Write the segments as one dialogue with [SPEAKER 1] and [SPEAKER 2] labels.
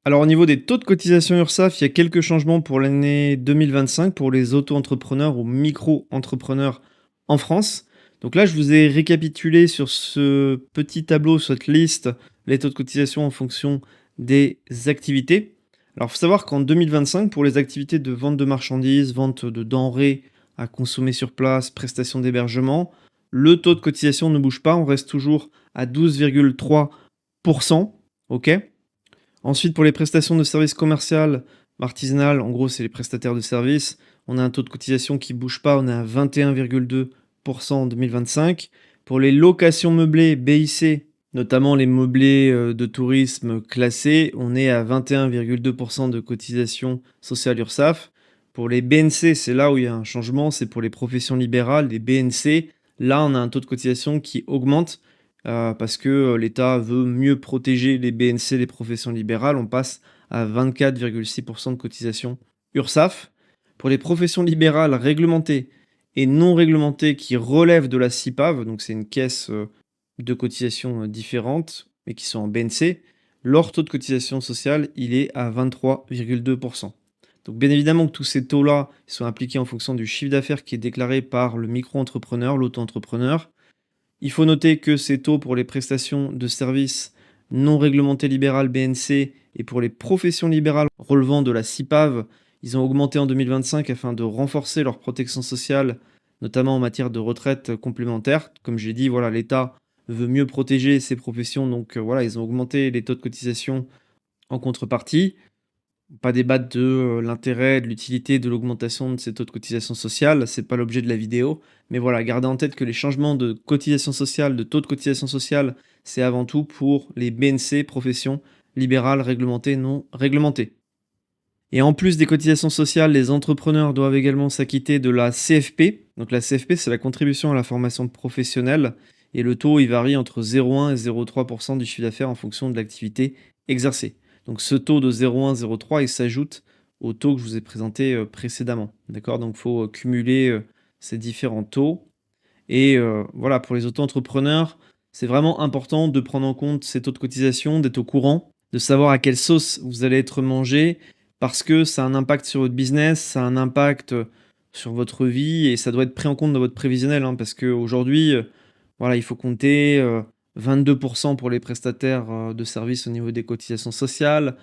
[SPEAKER 1] Alors au niveau des taux de cotisation URSSAF, il y a quelques changements pour l'année 2025 pour les auto-entrepreneurs ou micro-entrepreneurs en France. Donc là, je vous ai récapitulé sur ce petit tableau, cette liste, les taux de cotisation en fonction des activités. Alors il faut savoir qu'en 2025, pour les activités de vente de marchandises, vente de denrées à consommer sur place, prestation d'hébergement, le taux de cotisation ne bouge pas, on reste toujours à 12,3%. OK. Ensuite, pour les prestations de services commerciales, artisanales, en gros, c'est les prestataires de services, on a un taux de cotisation qui ne bouge pas, on est à 21,2% en 2025. Pour les locations meublées BIC, notamment les meublés de tourisme classés, on est à 21,2% de cotisation sociale URSSAF. Pour les BNC, c'est là où il y a un changement, c'est pour les professions libérales, les BNC. Là, on a un taux de cotisation qui augmente parce que l'État veut mieux protéger les BNC, les professions libérales. On passe à 24,6% de cotisation URSSAF. Pour les professions libérales réglementées et non réglementées qui relèvent de la CIPAV, donc c'est une caisse de cotisation différente, mais qui sont en BNC, leur taux de cotisation sociale, il est à 23,2%. Donc bien évidemment que tous ces taux-là ils sont appliqués en fonction du chiffre d'affaires qui est déclaré par le micro-entrepreneur, l'auto-entrepreneur. Il faut noter que ces taux pour les prestations de services non réglementées libérales BNC et pour les professions libérales relevant de la CIPAV, ils ont augmenté en 2025 afin de renforcer leur protection sociale, notamment en matière de retraite complémentaire. Comme j'ai dit, voilà, l'État veut mieux protéger ces professions, donc voilà, ils ont augmenté les taux de cotisation en contrepartie. Pas débattre de l'intérêt, de l'utilité de l'augmentation de ces taux de cotisation sociale, c'est pas l'objet de la vidéo. Mais voilà, gardez en tête que les changements de cotisation sociale, de taux de cotisation sociale, c'est avant tout pour les BNC, professions libérales réglementées, non réglementées. Et en plus des cotisations sociales, les entrepreneurs doivent également s'acquitter de la CFP. Donc la CFP, c'est la contribution à la formation professionnelle. Et le taux, il varie entre 0,1 et 0,3% du chiffre d'affaires en fonction de l'activité exercée. Donc ce taux de 0,1, 0,3, il s'ajoute au taux que je vous ai présenté précédemment. D'accord. Donc il faut cumuler ces différents taux. Et voilà, pour les auto-entrepreneurs, c'est vraiment important de prendre en compte ces taux de cotisation, d'être au courant, de savoir à quelle sauce vous allez être mangé, parce que ça a un impact sur votre business, ça a un impact sur votre vie, et ça doit être pris en compte dans votre prévisionnel, hein, parce qu'aujourd'hui, voilà, il faut compter 22% pour les prestataires de services au niveau des cotisations sociales,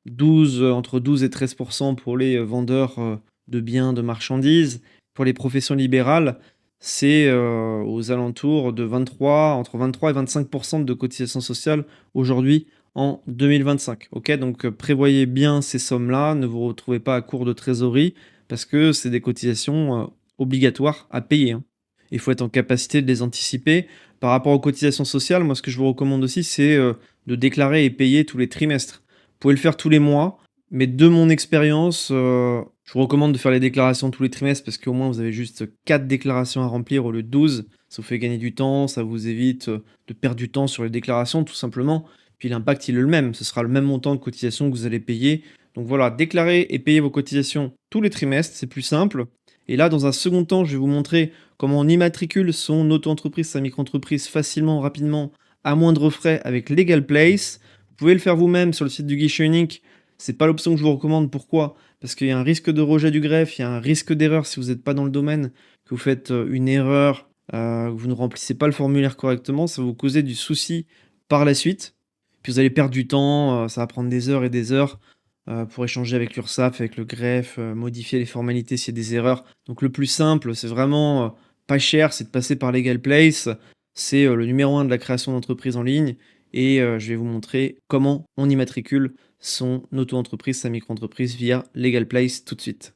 [SPEAKER 1] entre 12 et 13% pour les vendeurs de biens, de marchandises. Pour les professions libérales, c'est aux alentours de 23, entre 23 et 25% de cotisations sociales aujourd'hui en 2025. Ok, donc prévoyez bien ces sommes-là, ne vous retrouvez pas à court de trésorerie parce que c'est des cotisations obligatoires à payer, hein. Il faut être en capacité de les anticiper. Par rapport aux cotisations sociales, moi ce que je vous recommande aussi, c'est de déclarer et payer tous les trimestres. Vous pouvez le faire tous les mois, mais de mon expérience, je vous recommande de faire les déclarations tous les trimestres parce qu'au moins vous avez juste 4 déclarations à remplir au lieu de 12. Ça vous fait gagner du temps, ça vous évite de perdre du temps sur les déclarations tout simplement. Puis l'impact, il est le même, ce sera le même montant de cotisation que vous allez payer. Donc voilà, déclarez et payez vos cotisations tous les trimestres, c'est plus simple. Et là, dans un second temps, je vais vous montrer comment on immatricule son auto-entreprise, sa micro-entreprise facilement, rapidement, à moindre frais avec Legal Place. Vous pouvez le faire vous-même sur le site du guichet unique. C'est pas l'option que je vous recommande. Pourquoi? Parce qu'il y a un risque de rejet du greffe, il y a un risque d'erreur si vous n'êtes pas dans le domaine, que vous faites une erreur, que vous ne remplissez pas le formulaire correctement, ça va vous causer du souci par la suite. Puis vous allez perdre du temps, ça va prendre des heures et des heures pour échanger avec l'URSSAF, avec le greffe, modifier les formalités s'il y a des erreurs. Donc le plus simple, c'est vraiment pas cher, c'est de passer par Legal Place. C'est le numéro 1 de la création d'entreprise en ligne. Et je vais vous montrer comment on immatricule son auto-entreprise, sa micro-entreprise via Legal Place tout de suite.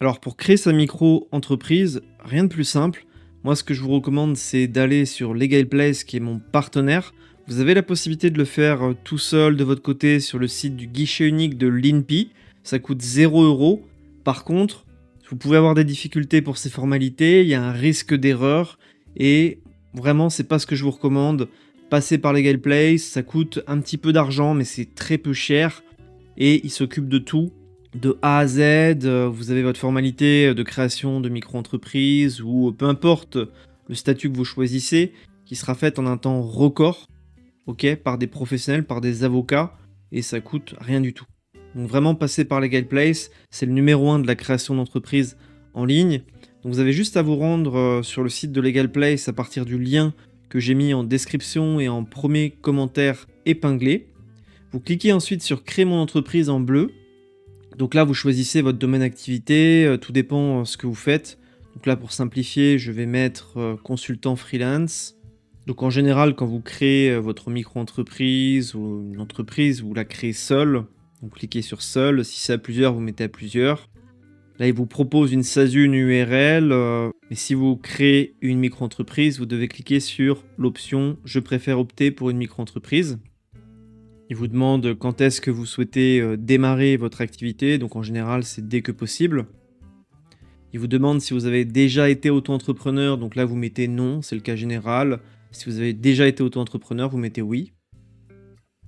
[SPEAKER 1] Alors pour créer sa micro-entreprise, rien de plus simple. Moi ce que je vous recommande c'est d'aller sur Legal Place qui est mon partenaire. Vous avez la possibilité de le faire tout seul de votre côté sur le site du guichet unique de l'INPI. Ça coûte 0 €. Par contre, vous pouvez avoir des difficultés pour ces formalités, il y a un risque d'erreur et vraiment c'est pas ce que je vous recommande. Passer par Legal Place, ça coûte un petit peu d'argent mais c'est très peu cher et il s'occupe de tout de A à Z. Vous avez votre formalité de création de micro-entreprise ou peu importe le statut que vous choisissez qui sera faite en un temps record, ok, par des professionnels, par des avocats. et ça coûte rien du tout. Donc vraiment passer par Legal Place, c'est le numéro 1 de la création d'entreprise en ligne. Donc vous avez juste à vous rendre sur le site de Legal Place à partir du lien que j'ai mis en description et en premier commentaire épinglé. Vous cliquez ensuite sur créer mon entreprise en bleu. Donc là vous choisissez votre domaine d'activité, tout dépend ce que vous faites. Donc là pour simplifier, je vais mettre consultant freelance. Donc en général quand vous créez votre micro-entreprise ou une entreprise, vous la créez seule. Vous cliquez sur seul, si c'est à plusieurs, vous mettez à plusieurs. Là, il vous propose une SASU, une URL, mais si vous créez une micro-entreprise, vous devez cliquer sur l'option « Je préfère opter pour une micro-entreprise ». Il vous demande quand est-ce que vous souhaitez démarrer votre activité, donc en général, c'est dès que possible. Il vous demande si vous avez déjà été auto-entrepreneur, donc là, vous mettez « Non », c'est le cas général. Si vous avez déjà été auto-entrepreneur, vous mettez « Oui ».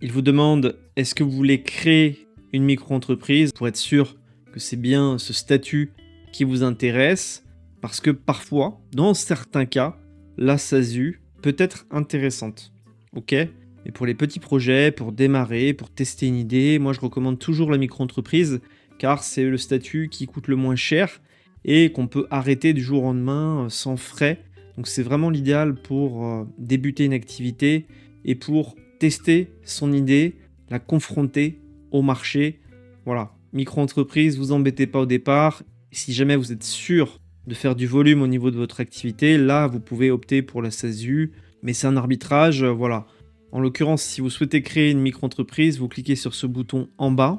[SPEAKER 1] Il vous demande est-ce que vous voulez créer une micro-entreprise pour être sûr que c'est bien ce statut qui vous intéresse, parce que parfois, dans certains cas, la SASU peut être intéressante. Ok ? Mais pour les petits projets, pour démarrer, pour tester une idée, moi je recommande toujours la micro-entreprise, car c'est le statut qui coûte le moins cher et qu'on peut arrêter du jour au lendemain sans frais. Donc c'est vraiment l'idéal pour débuter une activité et pour tester son idée, la confronter au marché. Voilà, micro-entreprise, vous embêtez pas au départ. Si jamais vous êtes sûr de faire du volume au niveau de votre activité, là, vous pouvez opter pour la SASU, mais c'est un arbitrage, voilà. En l'occurrence, si vous souhaitez créer une micro-entreprise, vous cliquez sur ce bouton en bas.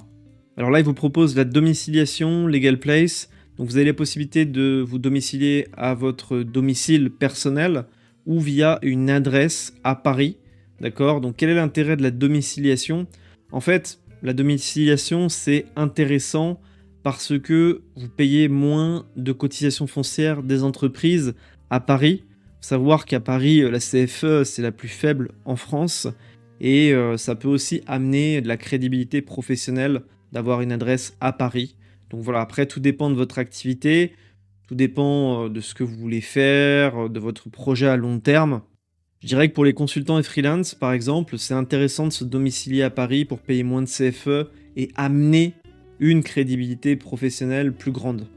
[SPEAKER 1] Alors là, il vous propose la domiciliation, Legal Place. Donc vous avez la possibilité de vous domicilier à votre domicile personnel ou via une adresse à Paris. D'accord ? Donc quel est l'intérêt de la domiciliation ? En fait, la domiciliation, c'est intéressant parce que vous payez moins de cotisations foncières des entreprises à Paris. Il faut savoir qu'à Paris, la CFE, c'est la plus faible en France et ça peut aussi amener de la crédibilité professionnelle d'avoir une adresse à Paris. Donc voilà, après, tout dépend de votre activité, tout dépend de ce que vous voulez faire, de votre projet à long terme. Je dirais que pour les consultants et freelance, par exemple, c'est intéressant de se domicilier à Paris pour payer moins de CFE et amener une crédibilité professionnelle plus grande.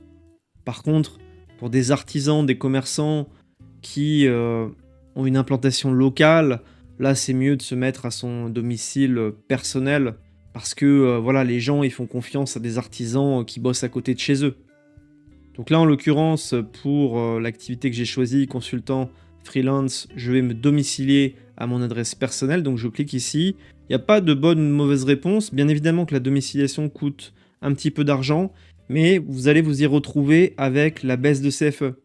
[SPEAKER 1] Par contre, pour des artisans, des commerçants qui ont une implantation locale, là c'est mieux de se mettre à son domicile personnel parce que voilà, les gens ils font confiance à des artisans qui bossent à côté de chez eux. Donc là en l'occurrence pour l'activité que j'ai choisie, consultant freelance, je vais me domicilier à mon adresse personnelle, donc je clique ici. Il n'y a pas de bonne ou de mauvaise réponse. Bien évidemment que la domiciliation coûte un petit peu d'argent, mais vous allez vous y retrouver avec la baisse de CFE.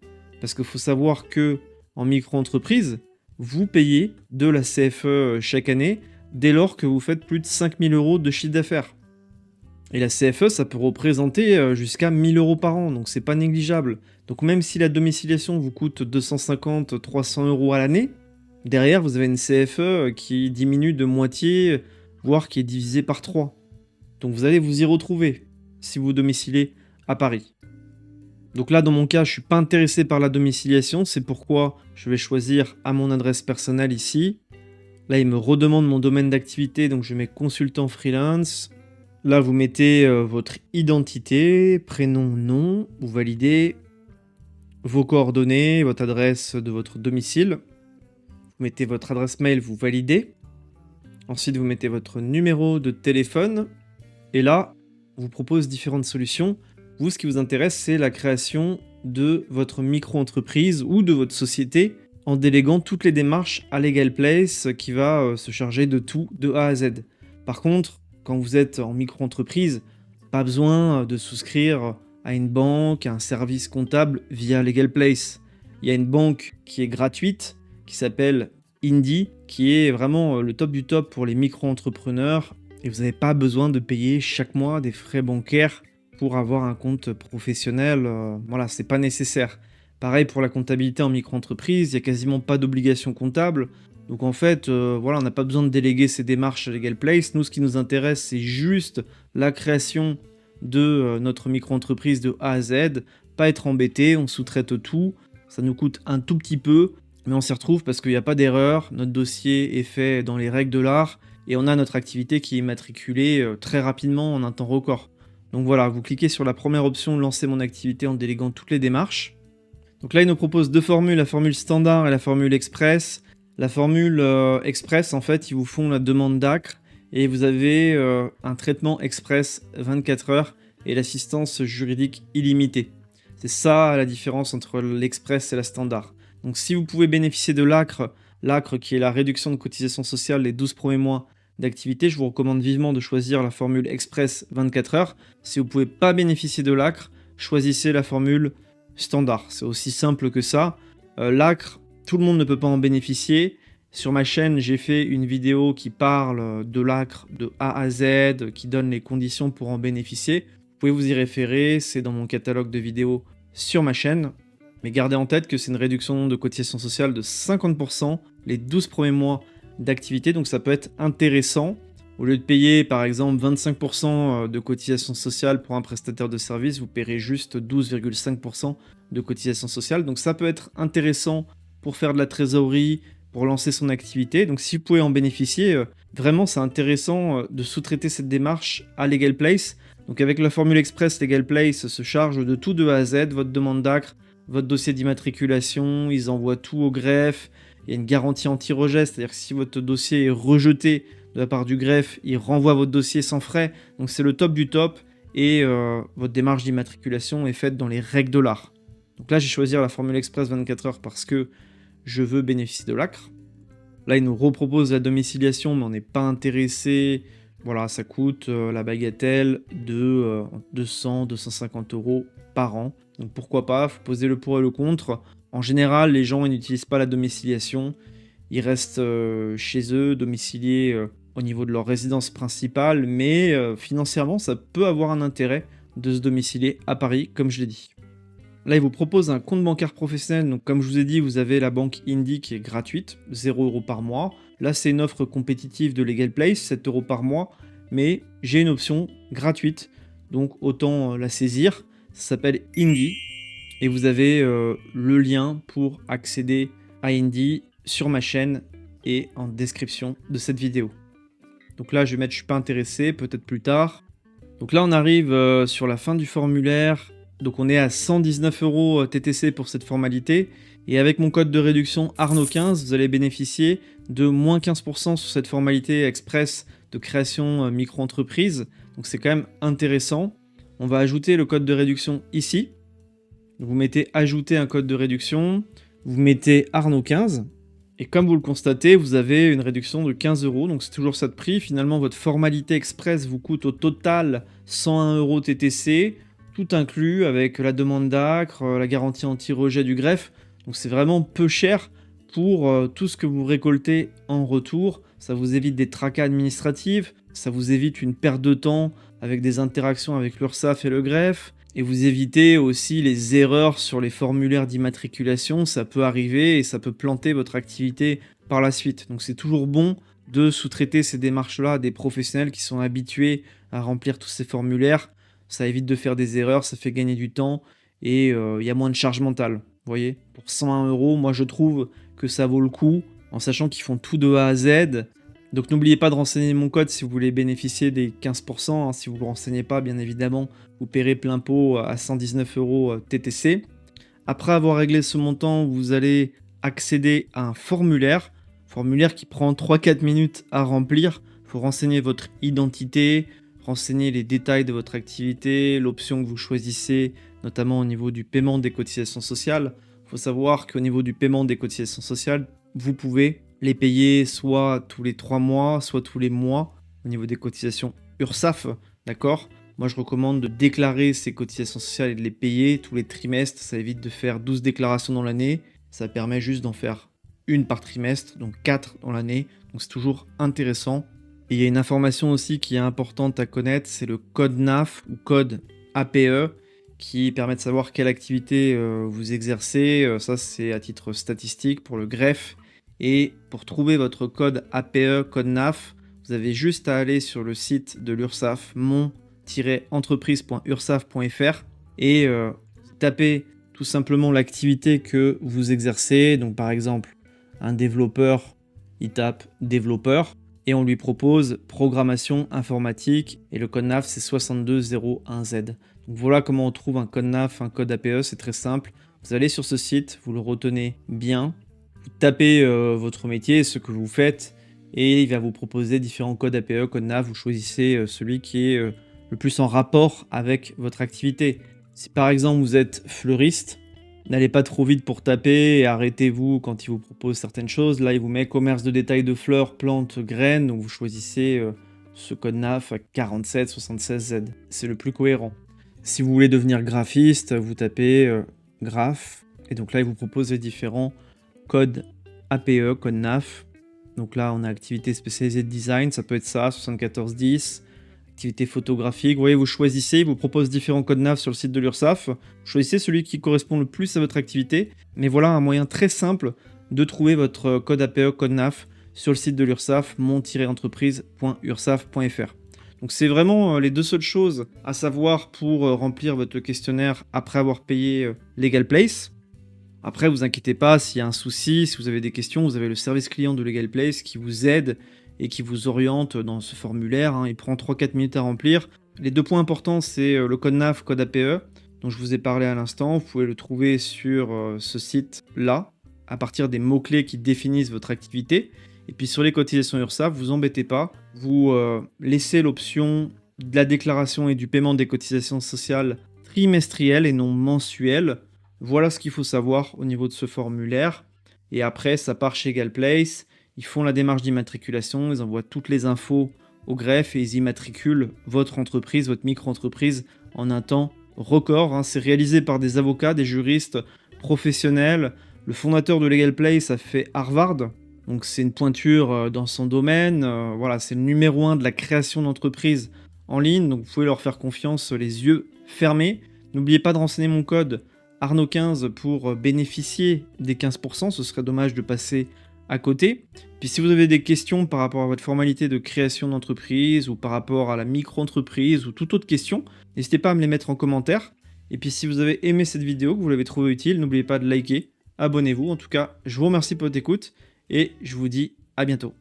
[SPEAKER 1] Parce qu'il faut savoir que en micro-entreprise, vous payez de la CFE chaque année dès lors que vous faites plus de 5 000 € de chiffre d'affaires. Et la CFE, ça peut représenter jusqu'à 1 000 € par an, donc c'est pas négligeable. Donc même si la domiciliation vous coûte 250, 300 € à l'année, derrière vous avez une CFE qui diminue de moitié, voire qui est divisée par 3. Donc vous allez vous y retrouver si vous domiciliez à Paris. Donc là, dans mon cas, je suis pas intéressé par la domiciliation, c'est pourquoi je vais choisir à mon adresse personnelle ici. Là, il me redemande mon domaine d'activité, donc je mets consultant freelance. Là, vous mettez votre identité, prénom, nom, vous validez vos coordonnées, votre adresse de votre domicile. Vous mettez votre adresse mail, vous validez. Ensuite, vous mettez votre numéro de téléphone. Et là, on vous propose différentes solutions. Vous, ce qui vous intéresse, c'est la création de votre micro-entreprise ou de votre société en déléguant toutes les démarches à Legal Place qui va se charger de tout de A à Z. Par contre, quand vous êtes en micro-entreprise, pas besoin de souscrire à une banque, à un service comptable via Legal Place. Il y a une banque qui est gratuite, qui s'appelle Indie, qui est vraiment le top du top pour les micro-entrepreneurs. Et vous n'avez pas besoin de payer chaque mois des frais bancaires pour avoir un compte professionnel. Voilà, c'est pas nécessaire. Pareil pour la comptabilité en micro-entreprise, il n'y a quasiment pas d'obligation comptable. Donc en fait, voilà, on n'a pas besoin de déléguer ces démarches à Legal Place. Nous, ce qui nous intéresse, c'est juste la création de notre micro-entreprise de A à Z. Pas être embêté, on sous-traite tout. Ça nous coûte un tout petit peu, mais on s'y retrouve parce qu'il n'y a pas d'erreur. Notre dossier est fait dans les règles de l'art. et on a notre activité qui est immatriculée très rapidement en un temps record. Donc voilà, vous cliquez sur la première option, lancer mon activité en déléguant toutes les démarches. Donc là, il nous propose deux formules, la formule standard et la formule express. La formule express, en fait, ils vous font la demande d'ACRE et vous avez un traitement express 24 heures et l'assistance juridique illimitée. C'est ça la différence entre l'express et la standard. Donc si vous pouvez bénéficier de l'ACRE qui est la réduction de cotisation sociale les 12 premiers mois d'activité, je vous recommande vivement de choisir la formule express 24 heures. Si vous ne pouvez pas bénéficier de l'ACRE, choisissez la formule standard. C'est aussi simple que ça. L'ACRE, tout le monde ne peut pas en bénéficier. Sur ma chaîne, j'ai fait une vidéo qui parle de l'ACRE de A à Z, qui donne les conditions pour en bénéficier. Vous pouvez vous y référer, c'est dans mon catalogue de vidéos sur ma chaîne. Mais gardez en tête que c'est une réduction de cotisation sociale de 50% les 12 premiers mois d'activité, donc ça peut être intéressant. Au lieu de payer par exemple 25% de cotisation sociale pour un prestataire de service, vous paierez juste 12,5% de cotisation sociale. Donc ça peut être intéressant pour faire de la trésorerie, pour lancer son activité. Donc si vous pouvez en bénéficier, vraiment c'est intéressant de sous-traiter cette démarche à Legal Place. Donc avec la formule express, Legal Place se charge de tout de A à Z, votre demande d'ACRE, votre dossier d'immatriculation, ils envoient tout au greffe. Il y a une garantie anti-rejet, c'est-à-dire que si votre dossier est rejeté de la part du greffe, il renvoie votre dossier sans frais. Donc c'est le top du top et votre démarche d'immatriculation est faite dans les règles de l'art. Donc là, j'ai choisi la formule express 24 heures parce que je veux bénéficier de l'ACRE. Là, il nous repropose la domiciliation, mais on n'est pas intéressé. Voilà, ça coûte la bagatelle de 200-250 € par an. Donc pourquoi pas, faut poser le pour et le contre. En général, les gens ils n'utilisent pas la domiciliation. Ils restent chez eux, domiciliés au niveau de leur résidence principale, mais financièrement, ça peut avoir un intérêt de se domicilier à Paris, comme je l'ai dit. Là, il vous propose un compte bancaire professionnel. Donc, comme je vous ai dit, vous avez la banque Indie qui est gratuite, 0 € par mois. Là, c'est une offre compétitive de Legal Place, 7 € par mois. Mais j'ai une option gratuite, donc autant la saisir. Ça s'appelle Indie. Et vous avez le lien pour accéder à Indie sur ma chaîne et en description de cette vidéo. Donc là, je vais mettre je suis pas intéressé, peut-être plus tard. Donc là, on arrive sur la fin du formulaire. Donc on est à 119 € TTC pour cette formalité. Et avec mon code de réduction Arnaud15, vous allez bénéficier de moins 15% sur cette formalité express de création micro-entreprise. Donc c'est quand même intéressant. On va ajouter le code de réduction ici. Vous mettez ajouter un code de réduction. Vous mettez Arnaud15. Et comme vous le constatez, vous avez une réduction de 15 €, donc c'est toujours ça de prix. Finalement, votre formalité express vous coûte au total 101 € TTC, tout inclus avec la demande d'ACRE, la garantie anti-rejet du greffe. Donc c'est vraiment peu cher pour tout ce que vous récoltez en retour. Ça vous évite des tracas administratifs, ça vous évite une perte de temps avec des interactions avec l'URSSAF et le greffe. Et vous évitez aussi les erreurs sur les formulaires d'immatriculation, ça peut arriver et ça peut planter votre activité par la suite. Donc c'est toujours bon de sous-traiter ces démarches-là à des professionnels qui sont habitués à remplir tous ces formulaires. Ça évite de faire des erreurs, ça fait gagner du temps et il y a moins de charge mentale. Vous voyez, pour 101 €, moi je trouve que ça vaut le coup en sachant qu'ils font tout de A à Z. Donc n'oubliez pas de renseigner mon code si vous voulez bénéficier des 15%. Si vous ne le renseignez pas, bien évidemment, vous paierez plein pot à 119 € TTC. Après avoir réglé ce montant, vous allez accéder à un formulaire qui prend 3-4 minutes à remplir. Il faut renseigner votre identité, renseigner les détails de votre activité, l'option que vous choisissez, notamment au niveau du paiement des cotisations sociales. Il faut savoir qu'au niveau du paiement des cotisations sociales, vous pouvez les payer soit tous les 3 mois, soit tous les mois au niveau des cotisations URSSAF, d'accord ? Moi, je recommande de déclarer ces cotisations sociales et de les payer tous les trimestres. Ça évite de faire 12 déclarations dans l'année. Ça permet juste d'en faire une par trimestre, donc 4 dans l'année. Donc, c'est toujours intéressant. Et il y a une information aussi qui est importante à connaître, c'est le code NAF ou code APE qui permet de savoir quelle activité vous exercez. Ça, c'est à titre statistique pour le greffe. Et pour trouver votre code APE, code NAF, vous avez juste à aller sur le site de l'URSSAF, mon-entreprise.ursaf.fr et taper tout simplement l'activité que vous exercez. Donc par exemple, un développeur, il tape développeur. et on lui propose programmation informatique et le code NAF c'est 6201Z. Donc voilà comment on trouve un code NAF, un code APE, c'est très simple. Vous allez sur ce site, vous le retenez bien, vous tapez votre métier, ce que vous faites, et il va vous proposer différents codes APE, code NAF, vous choisissez celui qui est le plus en rapport avec votre activité. Si par exemple vous êtes fleuriste, n'allez pas trop vite pour taper et arrêtez-vous quand il vous propose certaines choses. Là, il vous met commerce de détail de fleurs, plantes, graines, donc vous choisissez ce code NAF à 4776Z. C'est le plus cohérent. Si vous voulez devenir graphiste, vous tapez graph, et donc là, il vous propose les différents codes APE, code NAF. Donc là, on a activité spécialisée de design, ça peut être ça, 7410. Activité photographique, vous voyez, vous choisissez, il vous propose différents codes NAF sur le site de l'URSSAF. Vous choisissez celui qui correspond le plus à votre activité. Mais voilà un moyen très simple de trouver votre code APE, code NAF sur le site de l'URSSAF, mon-entreprise.ursaf.fr. Donc c'est vraiment les deux seules choses à savoir pour remplir votre questionnaire après avoir payé Legal Place. Après, vous inquiétez pas, s'il y a un souci, si vous avez des questions, vous avez le service client de Legal Place qui vous aide et qui vous oriente dans ce formulaire. Il prend 3-4 minutes à remplir. Les deux points importants, c'est le code NAF, code APE, dont je vous ai parlé à l'instant. Vous pouvez le trouver sur ce site-là, à partir des mots-clés qui définissent votre activité. Et puis sur les cotisations URSSAF, vous embêtez pas. Vous laissez l'option de la déclaration et du paiement des cotisations sociales trimestrielles et non mensuelles. Voilà ce qu'il faut savoir au niveau de ce formulaire. Et après, ça part chez Legal Place. Ils font la démarche d'immatriculation, ils envoient toutes les infos au greffe et ils immatriculent votre entreprise, votre micro-entreprise en un temps record. C'est réalisé par des avocats, des juristes professionnels. Le fondateur de Legal Place a fait Harvard, donc c'est une pointure dans son domaine. Voilà, c'est le numéro 1 de la création d'entreprises en ligne, donc vous pouvez leur faire confiance les yeux fermés. N'oubliez pas de renseigner mon code Arnaud15 pour bénéficier des 15%, ce serait dommage de passer à côté. Puis si vous avez des questions par rapport à votre formalité de création d'entreprise ou par rapport à la micro-entreprise ou toute autre question, n'hésitez pas à me les mettre en commentaire. Et puis si vous avez aimé cette vidéo, que vous l'avez trouvée utile, n'oubliez pas de liker, abonnez-vous. En tout cas, je vous remercie pour votre écoute et je vous dis à bientôt.